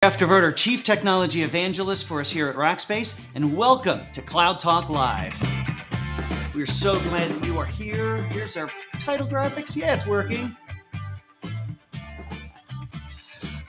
Jeff Diverter, Chief Technology Evangelist for us here at Rackspace, and welcome to Cloud Talk Live. We're so glad that you are here. Here's our title graphics. Yeah, it's working.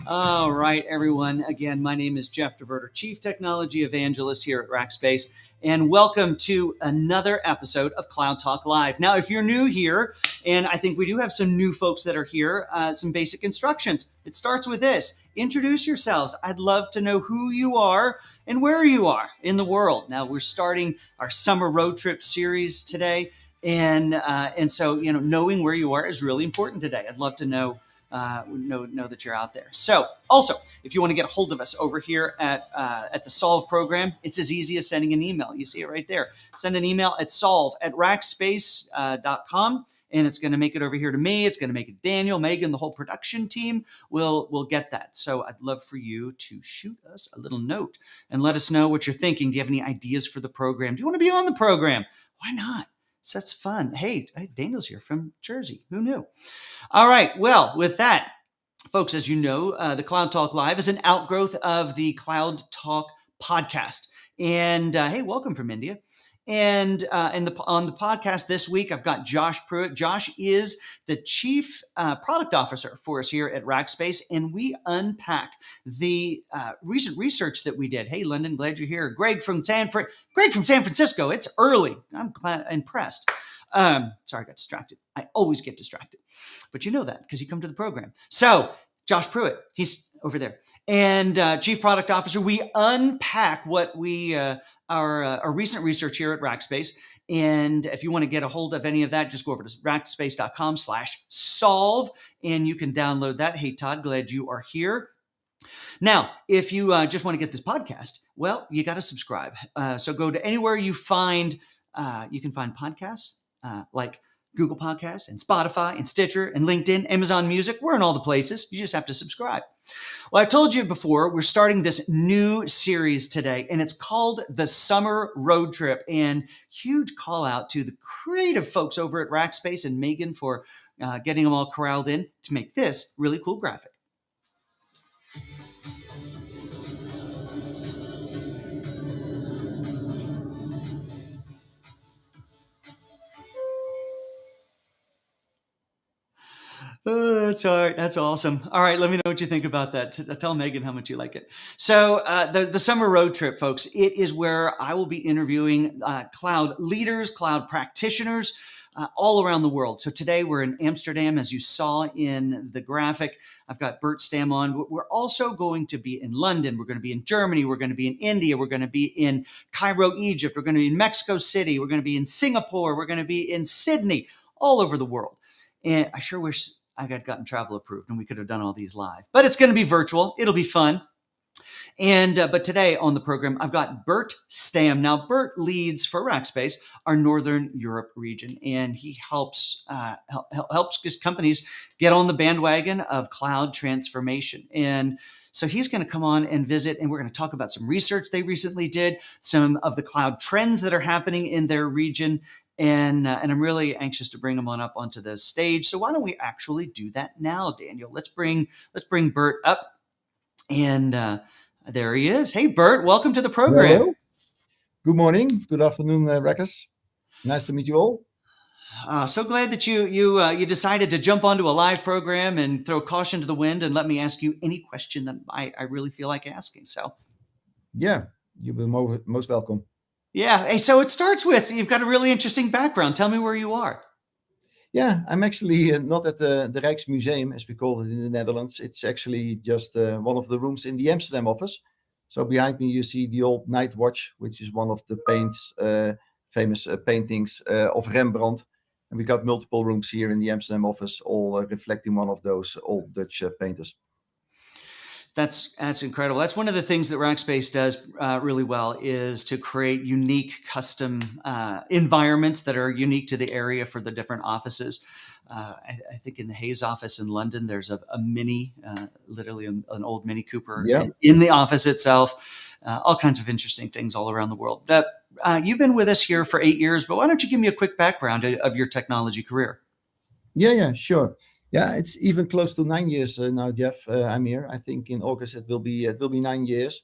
All right, everyone. Again, my name is Jeff Diverter, Chief Technology Evangelist here at Rackspace, and welcome to another episode of Cloud Talk Live. Now, if you're new here, and I think we do have some new folks that are here, some basic instructions. It starts with this. Introduce yourselves. I'd love to know who you are and where you are in the world. Now, we're starting our summer road trip series today, and so knowing where you are is really important today. I'd love to know that you're out there. So also, if you want to get a hold of us over here at the Solve program, it's as easy as sending an email. You see it right there. Send an email at solve@rackspace.com. And it's going to make it over here to me. It's going to make it Daniel, Megan, the whole production team will get that. So I'd love for you to shoot us a little note and let us know what you're thinking. Do you have any ideas for the program? Do you want to be on the program? Why not? So that's fun. Hey, Daniel's here from Jersey. Who knew? All right. Well, with that, folks, as you know, the Cloud Talk Live is an outgrowth of the Cloud Talk podcast. And hey, welcome from India. And on the podcast this week, I've got Josh Pruitt. Josh is the Chief Product Officer for us here at Rackspace, and we unpack the recent research that we did. Hey, London, glad you're here. Greg from San Francisco. It's early. I'm impressed. Sorry, I got distracted. I always get distracted, but you know that because you come to the program. So Josh Pruitt, he's over there, and Chief Product Officer. We unpack what we our recent research here at Rackspace. And if you want to get a hold of any of that, just go over to rackspace.com/solve and you can download that. Hey, Todd, glad you are here. Now, if you just want to get this podcast, well, you got to subscribe. So go to anywhere you can find podcasts like Google Podcasts and Spotify and Stitcher and LinkedIn, Amazon Music. We're in all the places. You just have to subscribe. Well, I told you before, we're starting this new series today, and it's called The Summer Road Trip. And huge call out to the creative folks over at Rackspace and Megan for getting them all corralled in to make this really cool graphic. Oh, that's all right. That's awesome. All right, let me know what you think about that. Tell Megan how much you like it. So the summer road trip, folks, it is where I will be interviewing cloud leaders, cloud practitioners all around the world. So today we're in Amsterdam, as you saw in the graphic. I've got Bert Stam on. We're also going to be in London. We're going to be in Germany. We're going to be in India. We're going to be in Cairo, Egypt. We're going to be in Mexico City. We're going to be in Singapore. We're going to be in Sydney, all over the world. And I sure wish I had gotten travel approved and we could have done all these live, but it's going to be virtual. It'll be fun. And but today on the program, I've got Bert Stam. Now, Bert leads for Rackspace our Northern Europe region, and he helps companies get on the bandwagon of cloud transformation. And so he's going to come on and visit, and we're going to talk about some research they recently did, some of the cloud trends that are happening in their region. And I'm really anxious to bring him on up onto the stage. So why don't we actually do that now, Daniel? Let's bring Bert up. And there he is. Hey, Bert, welcome to the program. Hello. Good morning. Good afternoon, Rackers. Nice to meet you all. So glad that you decided to jump onto a live program and throw caution to the wind and let me ask you any question that I really feel like asking. So, yeah, you've been most welcome. Yeah. Hey, so it starts with, you've got a really interesting background. Tell me where you are. Yeah, I'm actually not at the Rijksmuseum, as we call it in the Netherlands. It's actually just one of the rooms in the Amsterdam office. So behind me, you see the old Night Watch, which is one of the famous paintings of Rembrandt. And we got multiple rooms here in the Amsterdam office, all reflecting one of those old Dutch painters. That's incredible. That's one of the things that Rackspace does really well, is to create unique custom environments that are unique to the area for the different offices. I think in the Hayes office in London, there's a mini, literally an old Mini Cooper in the office itself. All kinds of interesting things all around the world. You've been with us here for 8 years, but why don't you give me a quick background of your technology career? Yeah, sure. Yeah, it's even close to 9 years now, Jeff. I'm here. I think in August it will be 9 years.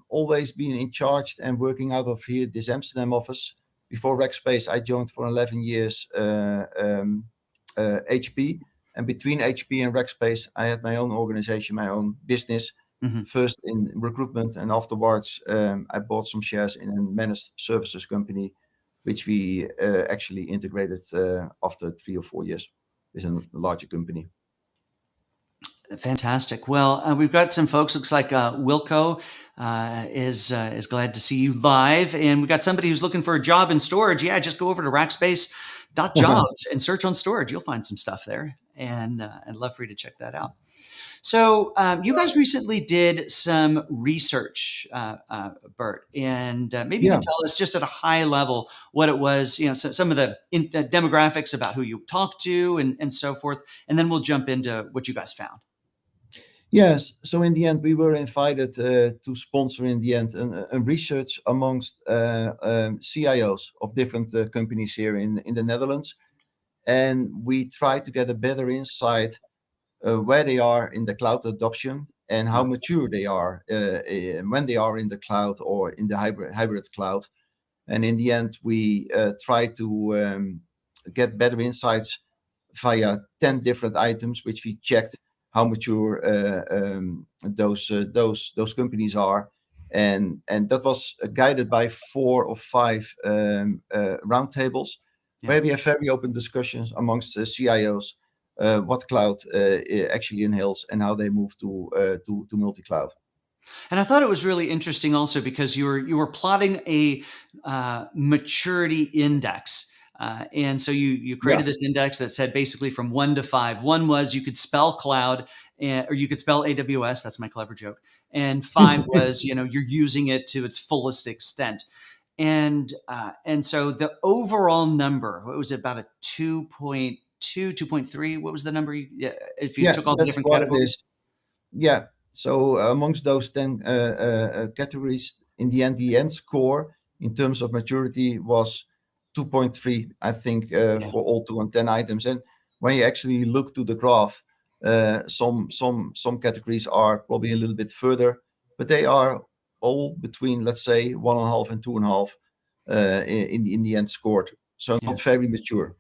Always been in charge and working out of here, this Amsterdam office. Before Rackspace, I joined for 11 years HP. And between HP and Rackspace, I had my own organization, my own business, Hmm. first in recruitment, and afterwards I bought some shares in a managed services company, which we actually integrated after 3 or 4 years with a larger company. Fantastic. Well, we've got some folks. Looks like Wilco is glad to see you live, and we've got somebody who's looking for a job in storage. Yeah, just go over to Rackspace.jobs and search on storage. You'll find some stuff there, and I'd love for you to check that out. So, you guys recently did some research, Bert, and maybe you can Yeah. tell us just at a high level what it was. Some of the demographics about who you talked to, and so forth, and then we'll jump into what you guys found. Yes. So in the end, we were invited to sponsor in the end a research amongst CIOs of different companies here in the Netherlands. And we tried to get a better insight where they are in the cloud adoption and how mature they are when they are in the cloud or in the hybrid cloud. And in the end, we try to get better insights via 10 different items, which we checked how mature those companies are. And that was guided by 4 or 5 roundtables Yeah. where we have very open discussions amongst CIOs what cloud actually entails and how they move to multi-cloud. And I thought it was really interesting also because you were plotting a maturity index. And so you created Yeah. this index that said basically from 1 to 5. One was you could spell cloud, or you could spell AWS. That's my clever joke. And 5 was you're using it to its fullest extent. And so the overall number, what was it, about a 2.2, 2.3? What was the number? Yeah, if you Yeah, took all the that's different what it categories. is. Yeah. So amongst those 10 categories, in the end score in terms of maturity was 2.3, I think, Yeah. for all 210 items. And when you actually look to the graph, some categories are probably a little bit further, but they are all between, let's say, 1.5 and 2.5 in the end scored. So Yeah. not very mature.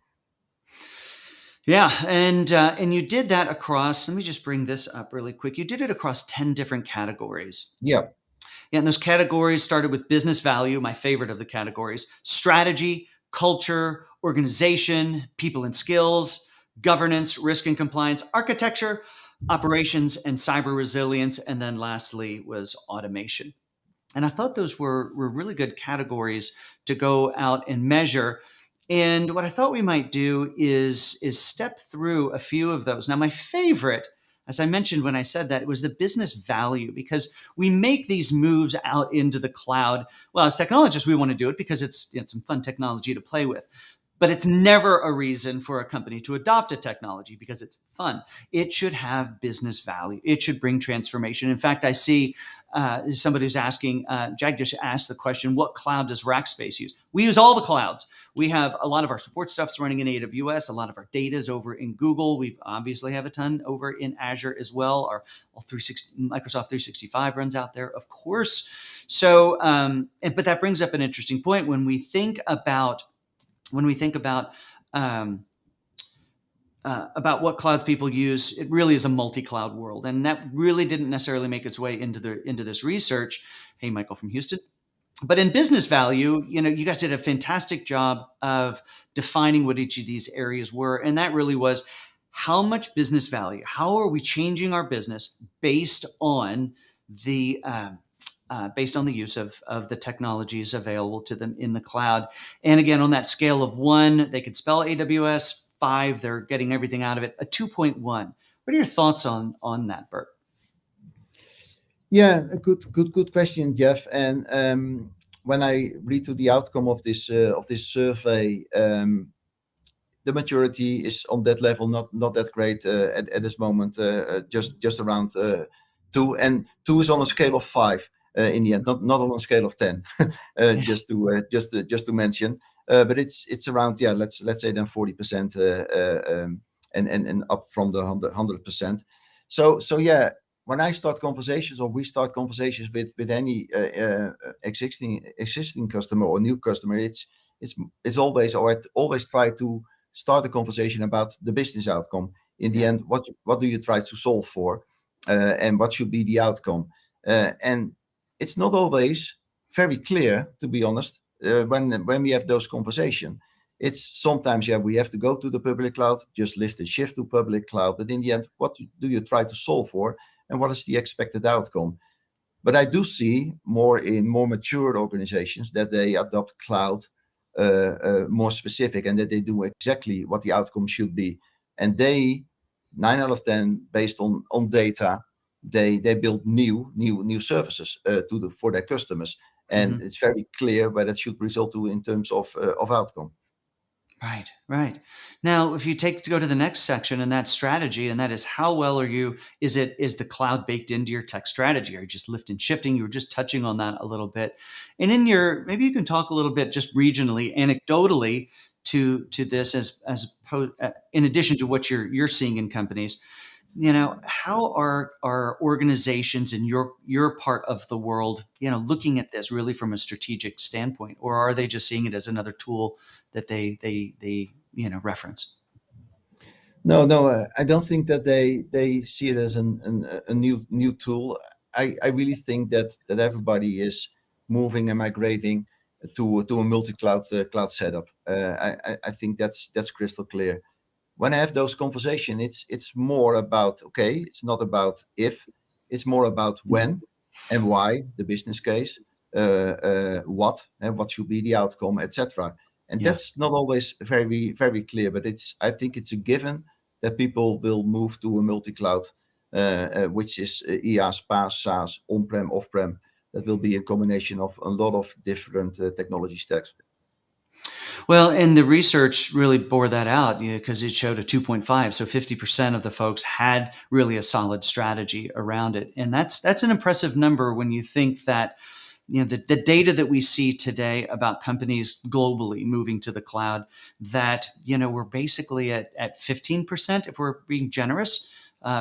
Yeah, and you did that across. Let me just bring this up really quick. You did it across 10 different categories. Yeah. Yeah, and those categories started with business value, my favorite of the categories, strategy, culture, organization, people and skills, governance, risk and compliance, architecture, operations, and cyber resilience, and then lastly was automation. And I thought those were really good categories to go out and measure. And what I thought we might do is step through a few of those. Now, my favorite, as I mentioned when I said that, it was the business value, because we make these moves out into the cloud. Well, as technologists, we want to do it because it's some fun technology to play with. But it's never a reason for a company to adopt a technology because it's fun. It should have business value. It should bring transformation. In fact, I see somebody who's asking, Jag just asked the question, what cloud does Rackspace use? We use all the clouds. We have a lot of our support stuff's running in AWS. A lot of our data is over in Google. We obviously have a ton over in Azure as well. Our Microsoft 365 runs out there, of course. So, but that brings up an interesting point when we think about um, about what clouds people use. It really is a multi-cloud world, and that really didn't necessarily make its way into this research. Hey, Michael from Houston. But in business value, you guys did a fantastic job of defining what each of these areas were, and that really was how much business value. How are we changing our business based on the use of the technologies available to them in the cloud. And again, on that scale of 1, they could spell AWS. 5, they're getting everything out of it. A 2.1. What are your thoughts on that, Bert? Yeah, a good question, Jeff. And when I read to the outcome of this survey, the maturity is on that level not that great at this moment. Just around 2, and 2 is on a scale of 5 in the end, not on a scale of 10. Yeah. Just to mention, but it's around, yeah, let's say then 40%, and up from the 100%. So yeah, when I start conversations or we start conversations with any existing customer or new customer, it's always, or I always try to start a conversation about the business outcome. In the Yeah. end, what do you try to solve for, and what should be the outcome? And it's not always very clear, to be honest, when we have those conversations. It's sometimes, yeah, we have to go to the public cloud, just lift and shift to public cloud. But in the end, what do you try to solve for, and what is the expected outcome? But I do see more in more mature organizations that they adopt cloud more specific, and that they do exactly what the outcome should be. And they, 9 out of 10, based on data, they build new services for their customers, Hmm. and it's very clear where that should result to in terms of outcome. Right, right. Now, if you take to go to the next section, and that strategy, and that is how well are you? Is the cloud baked into your tech strategy? Are you just lift and shifting? You were just touching on that a little bit, and in your maybe you can talk a little bit just regionally, anecdotally to this in addition to what you're seeing in companies. How are organizations in your part of the world, looking at this really from a strategic standpoint, or are they just seeing it as another tool that they reference? No, I don't think that they see it as a new tool. I really think that everybody is moving and migrating to a multi-cloud cloud setup. I think that's crystal clear. When I have those conversations, it's more about, okay, it's not about if, it's more about Mhm. when and why, the business case, what and what should be the outcome, etc. And Yeah. that's not always very clear, but I think it's a given that people will move to a multi-cloud, which is IaaS, PaaS, SaaS, on-prem, off-prem. That will be a combination of a lot of different technology stacks. Well, and the research really bore that out because it showed a 2.5. So 50% of the folks had really a solid strategy around it. And that's an impressive number when you think that the data that we see today about companies globally moving to the cloud, that we're basically at 15%, if we're being generous,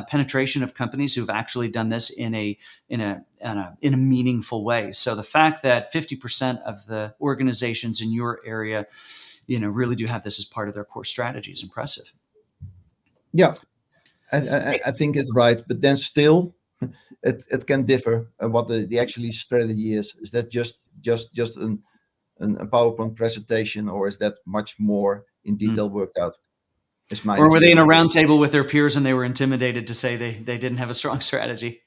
penetration of companies who've actually done this in a meaningful way. So the fact that 50% of the organizations in your area really do have this as part of their core strategy is impressive. Yeah, I think it's right, but then still, it can differ what the actually strategy is. Is that just a PowerPoint presentation, or is that much more in Mm. detail worked out? Is my Or were they in a experience. round table with their peers and they were intimidated to say they didn't have a strong strategy?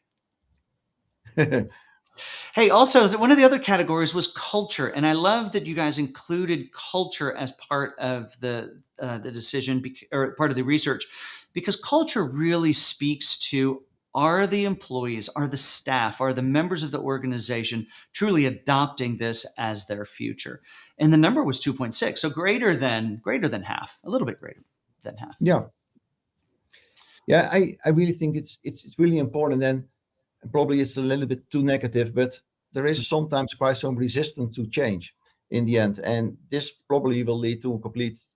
Hey, also, one of the other categories was culture, and I love that you guys included culture as part of the decision or part of the research, because culture really speaks to, are the employees, are the staff, are the members of the organization truly adopting this as their future? And the number was 2.6, so greater than half, a little bit greater than half. Yeah, yeah, I really think it's really important, and probably it's a little bit too negative, but there is sometimes quite some resistance to change in the end, and this probably will lead to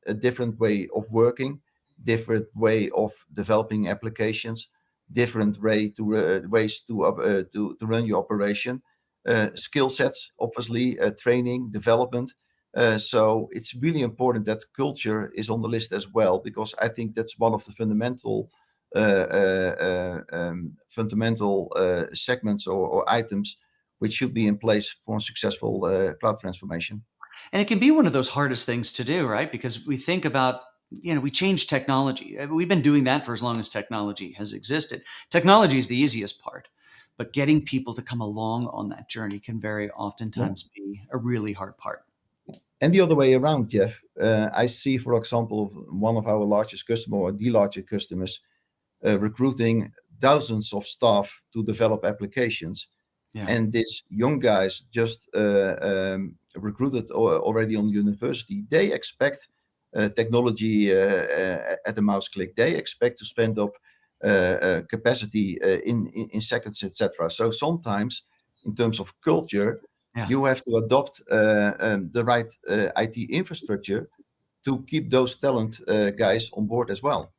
a different way of working, different way of developing applications, different ways to run your operation, skill sets, obviously, training, development. So it's really important that culture is on the list as well, because I think that's one of the fundamental segments or items which should be in place for a successful cloud transformation. And it can be one of those hardest things to do, right? Because we think about, we change technology. We've been doing that for as long as technology has existed. Technology is the easiest part, but getting people to come along on that journey can very Yeah. oftentimes be a really hard part. And the other way around, Jeff, I see, for example, one of our largest customer or the larger customers recruiting thousands of staff to develop applications. Yeah. And these young guys just recruited already on university. They expect technology at a mouse click. They expect to spend up capacity in seconds, etc. So sometimes, in terms of culture, Yeah. you have to adopt the right IT infrastructure to keep those talent guys on board as well.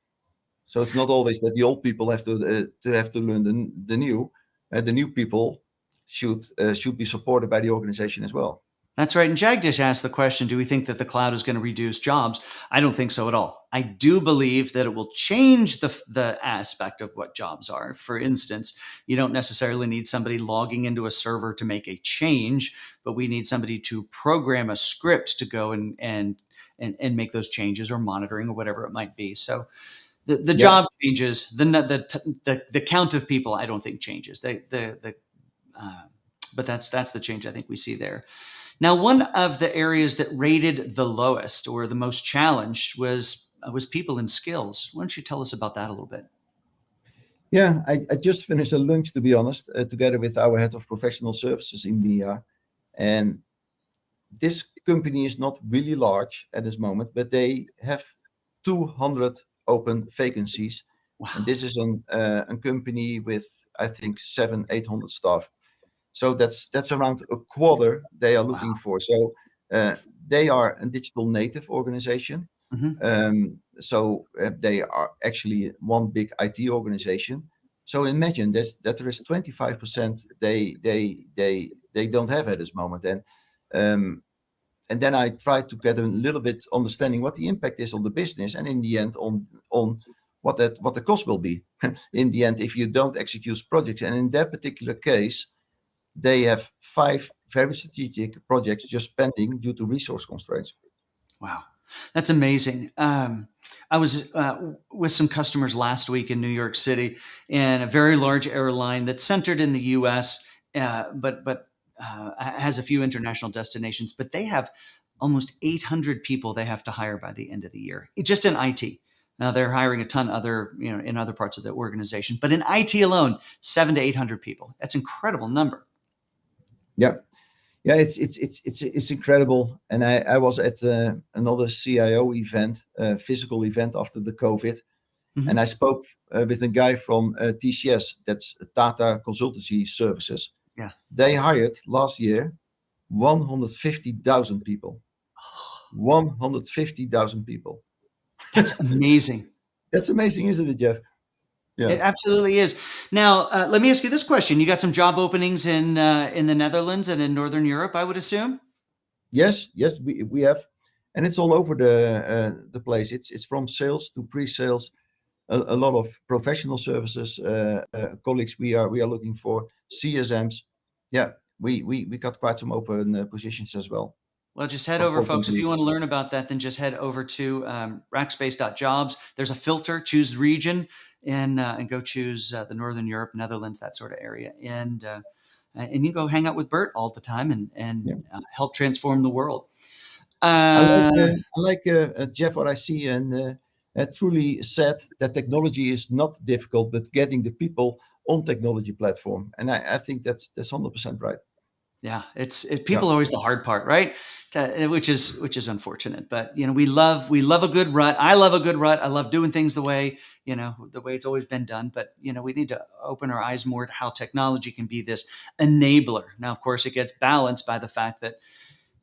So it's not always that the old people have to learn the new. The new people should be supported by the organization as well. That's right. And Jagdish asked the question, do we think that the cloud is going to reduce jobs? I don't think so at all. I do believe that it will change the aspect of what jobs are. For instance, you don't necessarily need somebody logging into a server to make a change, but we need somebody to program a script to go and make those changes, or monitoring, or whatever it might be. So the Yeah. job changes. The count of people, I don't think, changes. Uh, but that's the change I think we see there. Now, one of the areas that rated the lowest or the most challenged was people and skills. Why don't you tell us about that a little bit? Yeah, I just finished a lunch, to be honest, together with our head of professional services in India. And this company is not really large at this moment, but they have 200 open vacancies. And Wow. this is a company with, I think, 800 staff. So that's around a quarter they are Wow. looking for. So uh, they are a digital native organization. Hmm. They are actually one big IT organization. So imagine that there is 25% they don't have at this moment. Um, and then I try to get a little bit understanding what the impact is on the business, and in the end on what the cost will be in the end if you don't execute projects. And in that particular case, they have 5 very strategic projects just pending due to resource constraints. Wow. That's amazing. I was with some customers last week in New York City, and a very large airline that's centered in the U.S., but has a few international destinations. But they have almost 800 people they have to hire by the end of the year, just in IT. Now they're hiring a ton other, in other parts of the organization, but in IT alone, 700 to 800 people. That's an incredible number. Yeah, yeah, it's incredible. And I was at another CIO event, physical event after the COVID, and Hmm. I spoke with a guy from TCS, that's Tata Consultancy Services. Yeah. They hired last year 150,000 people. 150,000 people. That's amazing. That's amazing, isn't it, Jeff? Yeah. It absolutely is. Now, let me ask you this question: you got some job openings in the Netherlands and in Northern Europe, I would assume. Yes, we have, and it's all over the place. It's from sales to pre-sales, a lot of professional services colleagues we are looking for, CSMs. Yeah, we got quite some open positions as well Well, just head over, for folks. If you complete. want to learn about that, then just head over to rackspace.jobs. There's a filter, choose region, and go choose the Northern Europe, Netherlands, that sort of area, and you go hang out with Bert all the time and Yeah, help transform the world. I Uh, like Jeff, what I see, and truly said that technology is not difficult, but getting the people on technology platform, and I think that's 100% right. Yeah, Yeah. people are always the hard part, right? Which is unfortunate, but we love a good rut. I love a good rut. I love doing things the way it's always been done. But we need to open our eyes more to how technology can be this enabler. Now, of course, it gets balanced by the fact that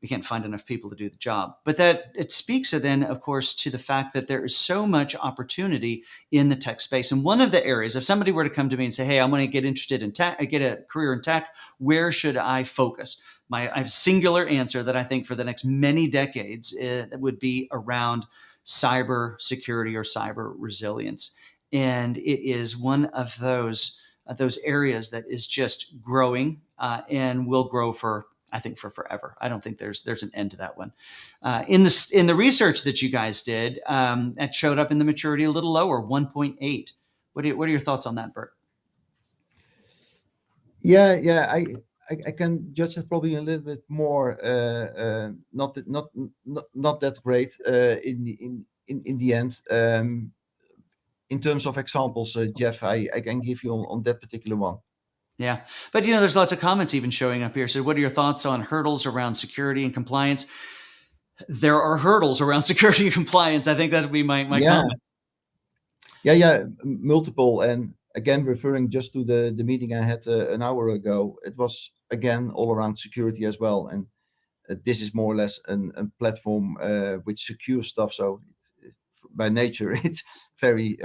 we can't find enough people to do the job. But that it speaks then, of course, to the fact that there is so much opportunity in the tech space. And one of the areas, if somebody were to come to me and say, "Hey, I want to get interested in tech, get a career in tech, where should I focus?" I have a singular answer that I think for the next many decades it would be around cyber security or cyber resilience, and it is one of those areas that is just growing and will grow for, I think, for forever. I don't think there's an end to that one. In the research that you guys did, that showed up in the maturity a little lower, 1.8. What are your thoughts on that, Bert? Yeah. I can judge it probably a little bit more, not that great in the end. In terms of examples, Jeff, I can give you on that particular one. Yeah, but there's lots of comments even showing up here. So, what are your thoughts on hurdles around security and compliance? There are hurdles around security and compliance. I think that would be my Yeah, comment. yeah, multiple. And again, referring just to the meeting I had an hour ago, it was again all around security as well. And this is more or less a platform which secures stuff. So by nature it's very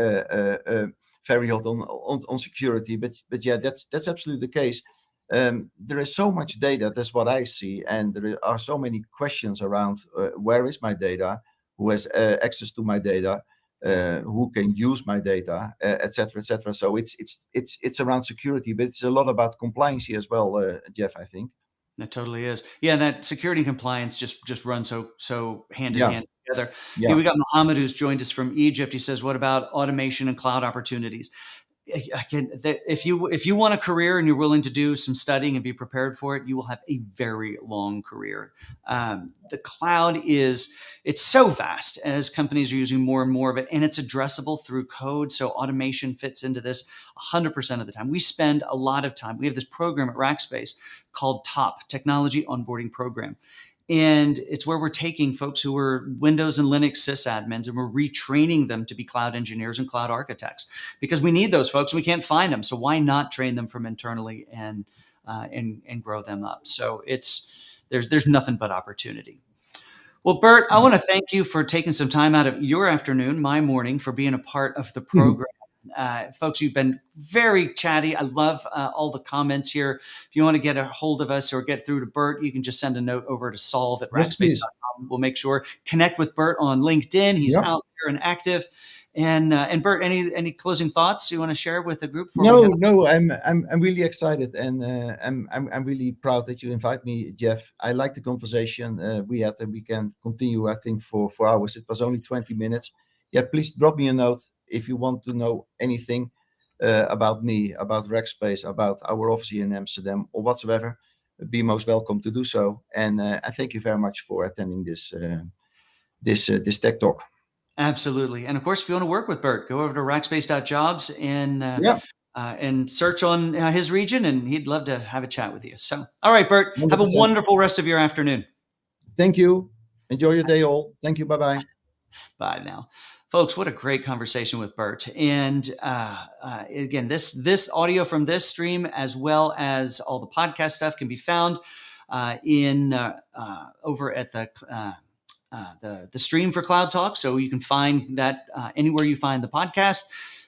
very hot on security. But yeah, that's absolutely the case. There is so much data. That's what I see, and there are so many questions around where is my data, who has access to my data, who can use my data, etc., etc. So it's around security, but it's a lot about compliance as well, Jeff. I think. That totally is. Yeah, that security and compliance just run so hand in Yeah, hand together. yeah. We got Mohammed who's joined us from Egypt. He says, "What about automation and cloud opportunities?" Again, if you want a career and you're willing to do some studying and be prepared for it, you will have a very long career. The cloud it's so vast as companies are using more and more of it, and it's addressable through code. So automation fits into this 100% of the time. We spend a lot of time. We have this program at Rackspace called TOP, Technology Onboarding Program. And it's where we're taking folks who are Windows and Linux sysadmins and we're retraining them to be cloud engineers and cloud architects because we need those folks and we can't find them. So why not train them from internally and grow them up? So there's nothing but opportunity. Well, Bert, I want to thank you for taking some time out of your afternoon, my morning, for being a part of the program. Folks, you've been very chatty. I love all the comments here. If you want to get a hold of us or get through to Bert, you can just send a note over to solve at Yes, please. rackspace.com. We'll make sure connect with Bert on LinkedIn. He's Yeah. out there and active. And Bert, any closing thoughts you want to share with the group? No. I'm really excited, and I'm really proud that you invite me, Jeff. I like the conversation we had, and we can continue. I think for hours. It was only 20 minutes. Yeah, please drop me a note if you want to know anything about me, about Rackspace, about our office here in Amsterdam, or whatsoever. Be most welcome to do so. And I thank you very much for attending this tech talk. Absolutely. And of course, if you want to work with Bert, go over to rackspace.jobs Yeah, and search on his region, and he'd love to have a chat with you. So, all right, Bert, have a 100%. wonderful rest of your afternoon. Thank you. Enjoy your day, all. Thank you. Bye bye. Bye now. Folks, what a great conversation with Bert. And again, this audio from this stream, as well as all the podcast stuff, can be found in over at the stream for Cloud Talk. So you can find that anywhere you find the podcast,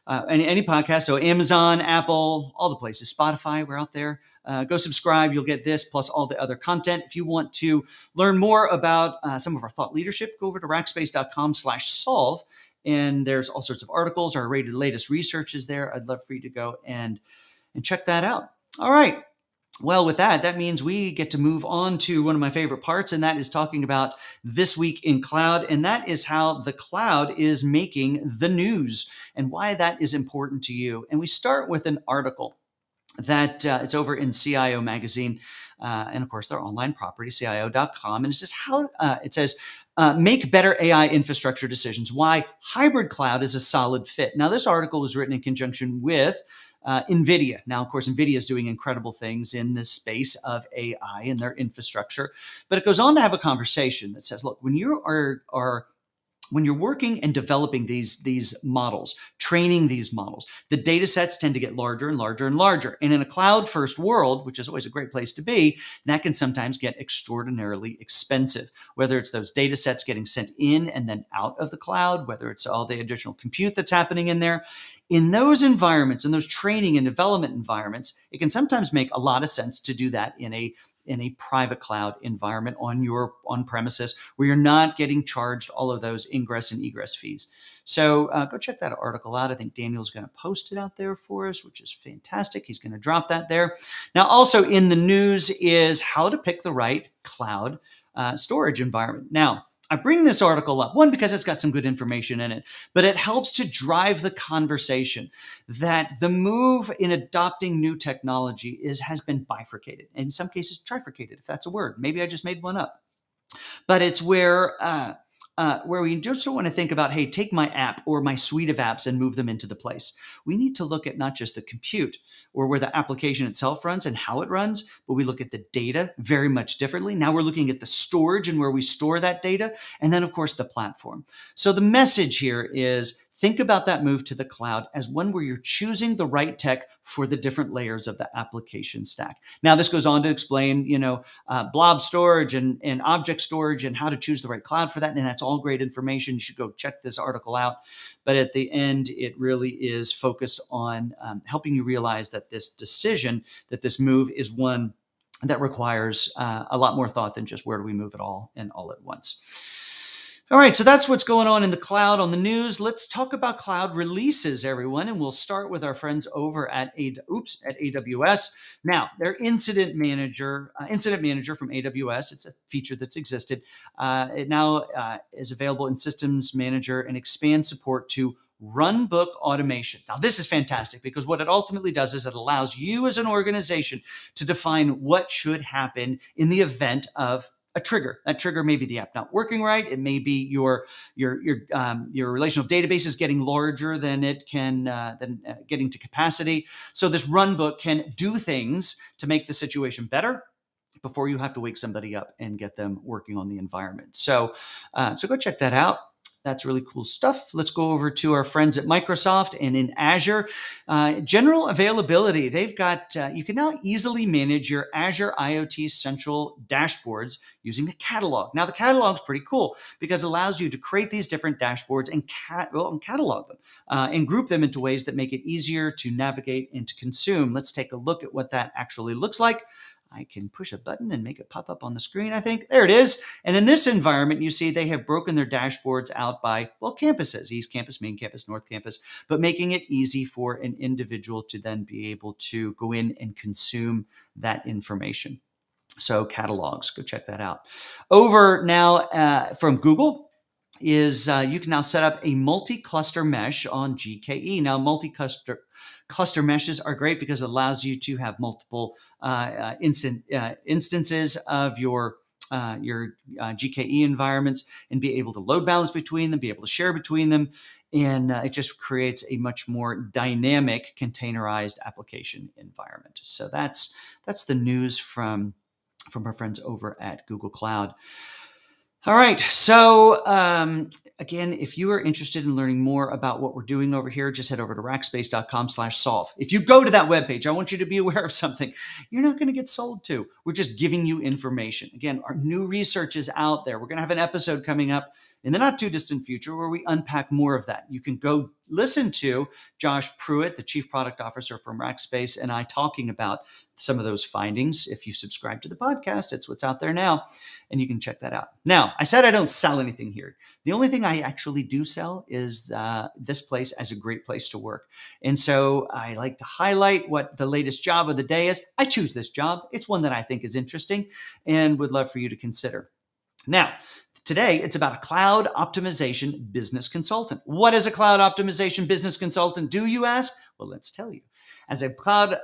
any podcast. So Amazon, Apple, all the places, Spotify, we're out there. Go subscribe. You'll get this plus all the other content. If you want to learn more about some of our thought leadership, go over to rackspace.com/solve. And there's all sorts of articles. Our latest research is there. I'd love for you to go and check that out. All right. Well, with that means we get to move on to one of my favorite parts, and that is talking about this week in cloud. And that is how the cloud is making the news and why that is important to you. And we start with an article that it's over in CIO magazine. And of course, their online property, CIO.com. And it says, make better AI infrastructure decisions, why hybrid cloud is a solid fit. Now, this article was written in conjunction with NVIDIA. Now, of course, NVIDIA is doing incredible things in this space of AI and their infrastructure. But it goes on to have a conversation that says, look, when you when you're working and developing these models, training these models, the data sets tend to get larger and larger and larger. And in a cloud-first world, which is always a great place to be, that can sometimes get extraordinarily expensive, whether it's those data sets getting sent in and then out of the cloud, whether it's all the additional compute that's happening in there. In those environments, in those training and development environments, it can sometimes make a lot of sense to do that in a private cloud environment on your on-premises where you're not getting charged all of those ingress and egress fees. So go check that article out. I think Daniel's going to post it out there for us, which is fantastic. He's going to drop that there. Now, also in the news is how to pick the right cloud storage environment. Now, I bring this article up, one, because it's got some good information in it, but it helps to drive the conversation that the move in adopting new technology has been bifurcated, and in some cases trifurcated, if that's a word. Maybe I just made one up. But it's where we just don't want to think about, hey, take my app or my suite of apps and move them into the place. We need to look at not just the compute or where the application itself runs and how it runs, but we look at the data very much differently. Now we're looking at the storage and where we store that data. And then, of course, the platform. So the message here is think about that move to the cloud as one where you're choosing the right tech for the different layers of the application stack. Now, this goes on to explain, blob storage and object storage and how to choose the right cloud for that. And that's all great information. You should go check this article out. But at the end, it really is focused on helping you realize that this decision, that this move is one that requires a lot more thought than just where do we move it all and all at once. All right, so that's what's going on in the cloud on the news. Let's talk about cloud releases, everyone, and we'll start with our friends over at AWS. Now, their incident manager from AWS, it's a feature that's existed. It now is available in Systems Manager and expands support to runbook automation. Now, this is fantastic because what it ultimately does is it allows you as an organization to define what should happen in the event of a trigger. That trigger may be the app not working right. It may be your relational database is getting larger than it can getting to capacity. So this runbook can do things to make the situation better before you have to wake somebody up and get them working on the environment. So go check that out. That's really cool stuff. Let's go over to our friends at Microsoft and in Azure. General availability. They've got, you can now easily manage your Azure IoT Central dashboards using the catalog. Now, the catalog is pretty cool because it allows you to create these different dashboards and catalog them and group them into ways that make it easier to navigate and to consume. Let's take a look at what that actually looks like. I can push a button and make it pop up on the screen, I think. There it is. And in this environment, you see they have broken their dashboards out by, campuses, East Campus, Main Campus, North Campus, but making it easy for an individual to then be able to go in and consume that information. So catalogs, go check that out. Over now from Google is you can now set up a multi-cluster mesh on GKE. Now, multi-cluster meshes are great because it allows you to have multiple instances of your GKE environments and be able to load balance between them, be able to share between them, and it just creates a much more dynamic containerized application environment. So that's the news from our friends over at Google Cloud. All right. So again, if you are interested in learning more about what we're doing over here, just head over to rackspace.com/solve. If you go to that webpage, I want you to be aware of something. You're not going to get sold to. We're just giving you information. Again, our new research is out there. We're going to have an episode coming up in the not too distant future where we unpack more of that. You can go listen to Josh Pruitt, the Chief Product Officer from Rackspace, and I talking about some of those findings. If you subscribe to the podcast, it's what's out there now, and you can check that out. Now, I said I don't sell anything here. The only thing I actually do sell is this place as a great place to work. And so I like to highlight what the latest job of the day is. I choose this job. It's one that I think is interesting and would love for you to consider. Now, today, it's about a cloud optimization business consultant. What does a cloud optimization business consultant do, you ask? Well, let's tell you. As a cloud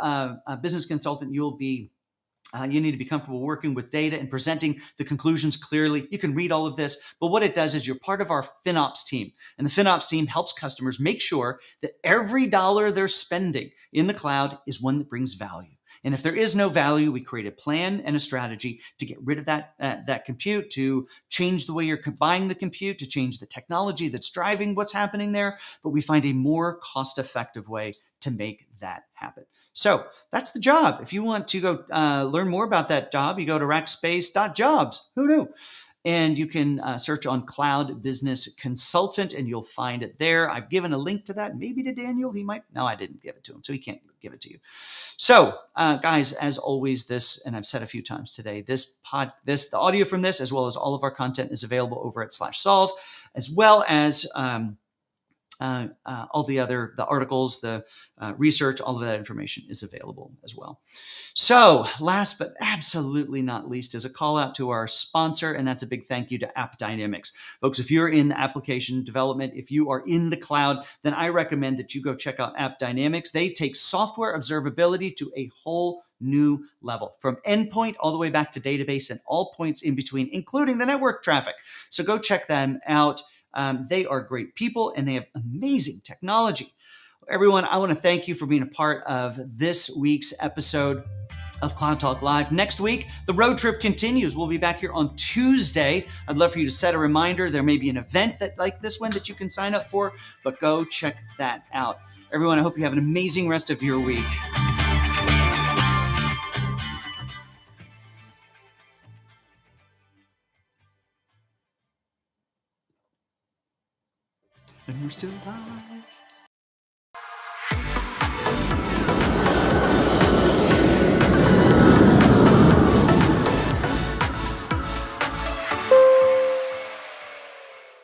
business consultant, you need to be comfortable working with data and presenting the conclusions clearly. You can read all of this, but what it does is you're part of our FinOps team. And the FinOps team helps customers make sure that every dollar they're spending in the cloud is one that brings value. And if there is no value, we create a plan and a strategy to get rid of that compute, to change the way you're buying the compute, to change the technology that's driving what's happening there. But we find a more cost-effective way to make that happen. So that's the job. If you want to go learn more about that job, you go to rackspace.jobs. Who knew? And you can search on Cloud Business Consultant, and you'll find it there. I've given a link to that, maybe to Daniel. No, I didn't give it to him, so he can't give it to you. So, guys, as always, and I've said a few times today, the audio from this, as well as all of our content, is available over at /solve, as well as all the articles, the research, all of that information is available as well. So last but absolutely not least is a call out to our sponsor, and that's a big thank you to App Dynamics. Folks, if you're in application development, if you are in the cloud, then I recommend that you go check out App Dynamics. They take software observability to a whole new level, from endpoint all the way back to database and all points in between, including the network traffic. So go check them out. They are great people and they have amazing technology. Everyone, I want to thank you for being a part of this week's episode. of Cloud Talk Live. Next week, the road trip continues. We'll be back here on Tuesday. I'd love for you to set a reminder. There may be an event that like this one that you can sign up for, but go check that out. Everyone, I hope you have an amazing rest of your week. And we're still live.